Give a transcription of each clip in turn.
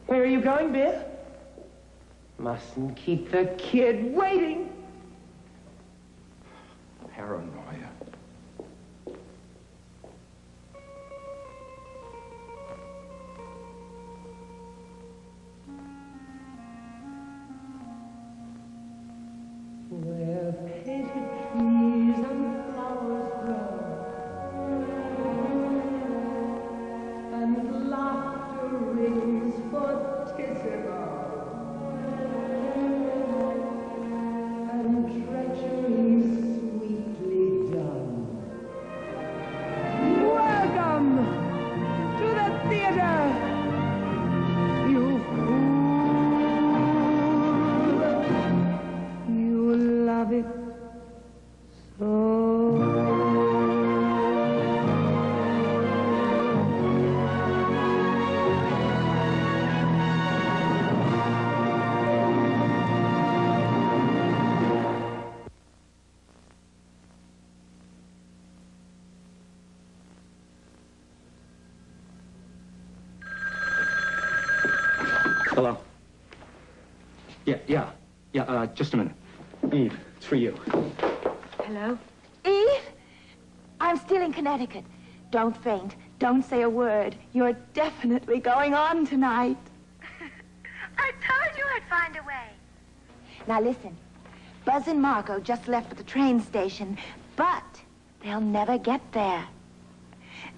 Where are you going, Bill? Mustn't keep the kid waiting. Paranoia. Where painted trees and flowers grow, and laughter rings fortissimo, and treachery sweetly done. Welcome to the theater, you fool. You love it so. Hello? Yeah, just a minute. Eve, it's for you. Hello? Eve? I'm still in Connecticut. Don't faint. Don't say a word. You're definitely going on tonight. I told you I'd find a way. Now listen. Buzz and Margot just left at the train station, but they'll never get there.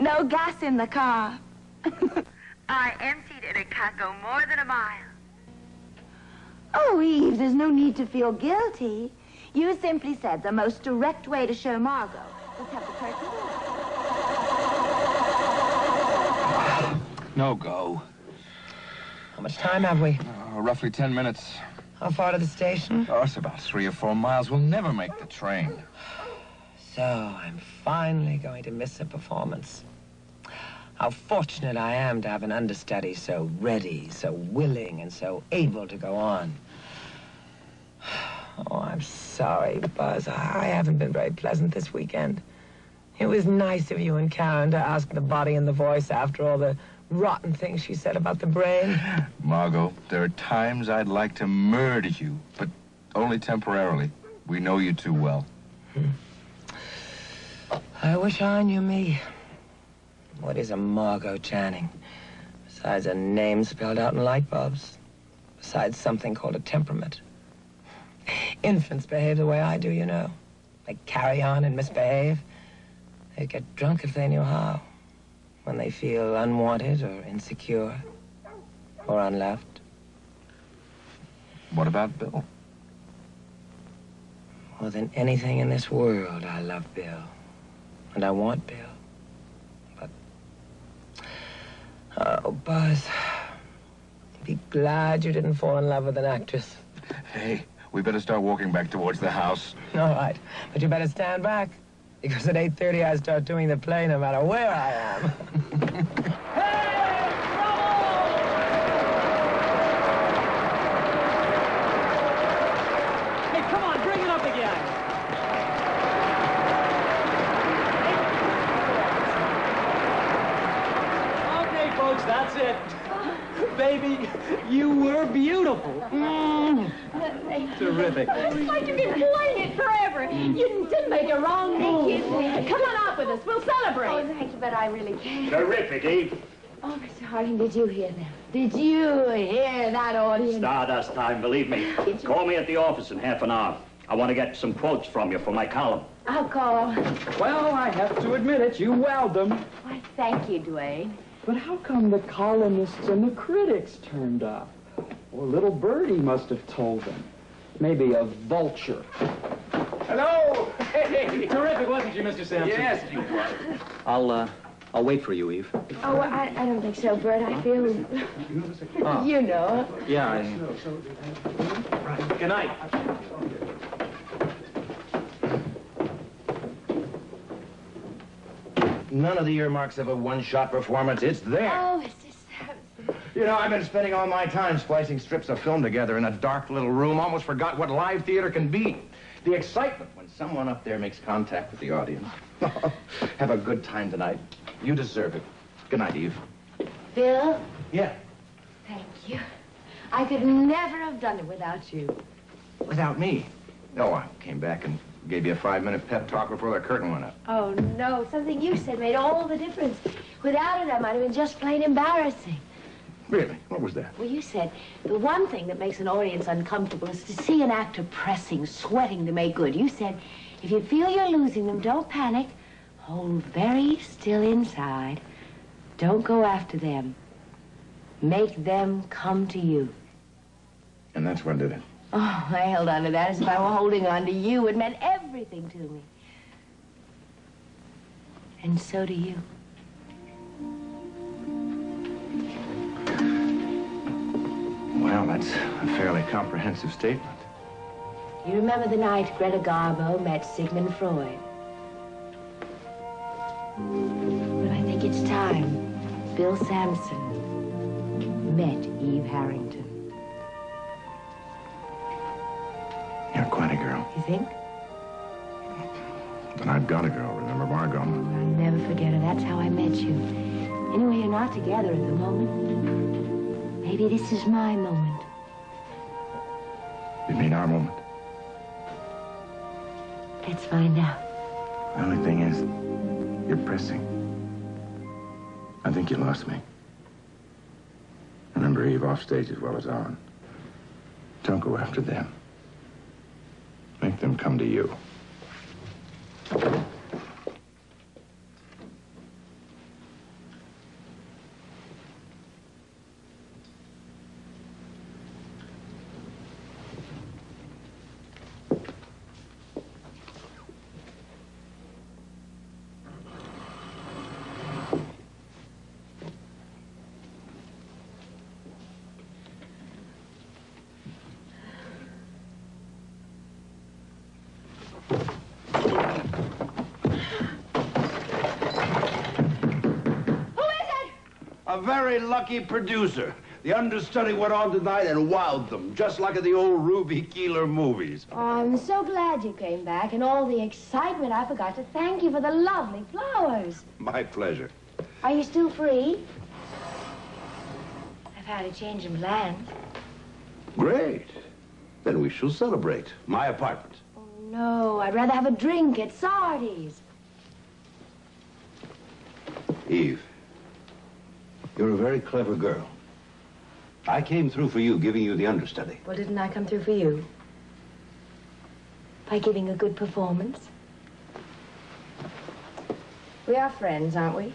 No gas in the car. I emptied it and can't go more than a mile. Oh, Eve, there's no need to feel guilty. You simply said the most direct way to show Margot was have the curtain down. No go. How much time have we? Roughly 10 minutes. How far to the station? Oh, it's about 3 or 4 miles. We'll never make the train. So, I'm finally going to miss a performance. How fortunate I am to have an understudy so ready, so willing, and so able to go on. Oh, I'm sorry, Buzz. I haven't been very pleasant this weekend. It was nice of you and Karen to ask the body and the voice after all the rotten things she said about the brain. Margot, there are times I'd like to murder you, but only temporarily. We know you too well. I wish I knew me. What is a Margot Channing? Besides a name spelled out in light bulbs. Besides something called a temperament. Infants behave the way I do, you know. They carry on and misbehave. They'd get drunk if they knew how. When they feel unwanted or insecure or unloved. What about Bill? More than anything in this world, I love Bill. And I want Bill. But, oh, Buzz, be glad you didn't fall in love with an actress. Hey, we better start walking back towards the house. All right, but you better stand back. Because at 8:30, I start doing the play no matter where I am. Hey, come on, bring it up again. Okay, folks, that's it. Baby, you were beautiful. Terrific. It's like you've been playing it forever. You didn't make a wrong move. Come on out with us. We'll celebrate. Oh, thank you, but I really can't. Terrific, Eve. Oh, Mr. Harding, did you hear them? Did you hear that audience? Stardust time, believe me. Call me at the office in half an hour. I want to get some quotes from you for my column. I'll call. Well, I have to admit it, you wowed them. Why, thank you, Dwayne. But how come the columnists and the critics turned up? Well, little birdie must have told them. Maybe a vulture. Hello! Hey, terrific, wasn't you, Mr. Sampson? Yes, you were. I'll wait for you, Eve. Oh, I don't think so, Bert. I feel... Oh. You know. Yeah, Good night. None of the earmarks of a one-shot performance. It's there. Oh, it's just... You know, I've been spending all my time splicing strips of film together in a dark little room. Almost forgot what live theater can be. The excitement when someone up there makes contact with the audience. Have a good time tonight. You deserve it. Good night, Eve. Bill? Yeah. Thank you. I could never have done it without you. Without me? No, I came back and gave you a 5-minute pep talk before the curtain went up. Oh, no. Something you said made all the difference. Without it, I might have been just plain embarrassing. Really? What was that? Well, you said the one thing that makes an audience uncomfortable is to see an actor pressing, sweating to make good. You said, if you feel you're losing them, don't panic. Hold very still inside. Don't go after them. Make them come to you. And that's what did it. Oh, I held on to that as if I were holding on to you. It meant everything to me. And so do you. Well, that's a fairly comprehensive statement. You remember the night Greta Garbo met Sigmund Freud? But I think it's time Bill Sampson met Eve Harrington. You're quite a girl. You think? But I've got a girl, remember Margot? I'll never forget her. That's how I met you. Anyway, you're not together at the moment. Maybe this is my moment. You mean our moment? Let's find out. The only thing is, you're pressing. I think you lost me. Remember Eve off stage as well as on. Don't go after them. Make them come to you. A very lucky producer. The understudy went on tonight and wowed them, just like in the old Ruby Keeler movies. Oh, I'm so glad you came back. And all the excitement, I forgot to thank you for the lovely flowers. My pleasure. Are you still free? I've had a change in plans. Great. Then we shall celebrate. My apartment. Oh, no, I'd rather have a drink at Sardi's. Eve, you're a very clever girl. I came through for you, giving you the understudy. Well, didn't I come through for you? By giving a good performance? We are friends, aren't we?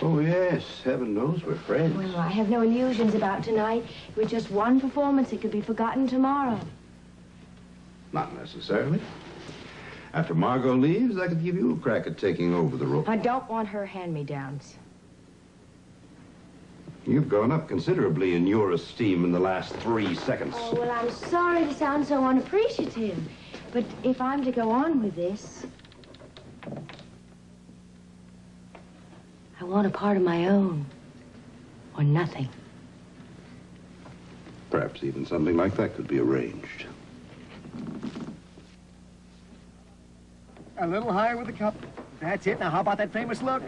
Oh, yes. Heaven knows we're friends. Well, I have no illusions about tonight. With just one performance, it could be forgotten tomorrow. Not necessarily. After Margot leaves, I could give you a crack at taking over the role. I don't want her hand-me-downs. You've gone up considerably in your esteem in the last 3 seconds. Oh, well, I'm sorry to sound so unappreciative, but if I'm to go on with this, I want a part of my own, or nothing. Perhaps even something like that could be arranged. A little higher with the cup. That's it. Now, how about that famous look?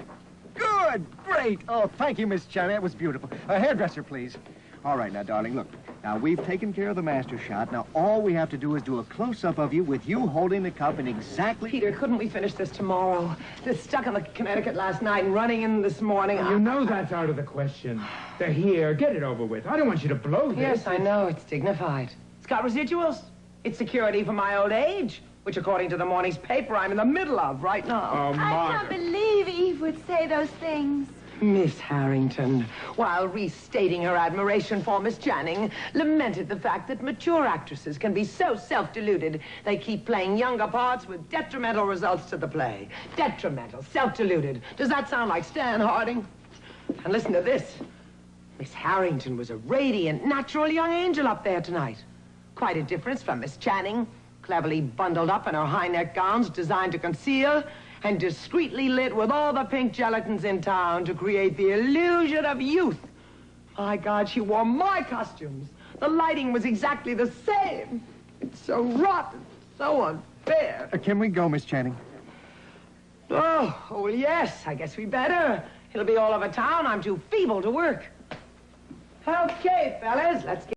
Good! Great! Oh, thank you, Miss Chen. That was beautiful. A hairdresser, please. All right, now, darling, look. Now, we've taken care of the master shot. Now, all we have to do is do a close-up of you with you holding the cup in exactly... Peter, couldn't we finish this tomorrow? They're stuck in the Connecticut last night and running in this morning. You know that's out of the question. They're here. Get it over with. I don't want you to blow this. Yes, I know. It's dignified. It's got residuals. It's security for my old age, which, according to the morning's paper, I'm in the middle of right now. Oh, I can't believe Eve would say those things. Miss Harrington, while restating her admiration for Miss Channing, lamented the fact that mature actresses can be so self-deluded they keep playing younger parts with detrimental results to the play. Detrimental, self-deluded. Does that sound like Stan Harding? And listen to this. Miss Harrington was a radiant, natural young angel up there tonight. Quite a difference from Miss Channing, cleverly bundled up in her high-neck gowns designed to conceal, and discreetly lit with all the pink gelatins in town to create the illusion of youth. My God, she wore my costumes. The lighting was exactly the same. It's so rotten, so unfair. Can we go, Miss Channing? Oh, well, yes, I guess we better. It'll be all over town. I'm too feeble to work. Okay, fellas, let's get...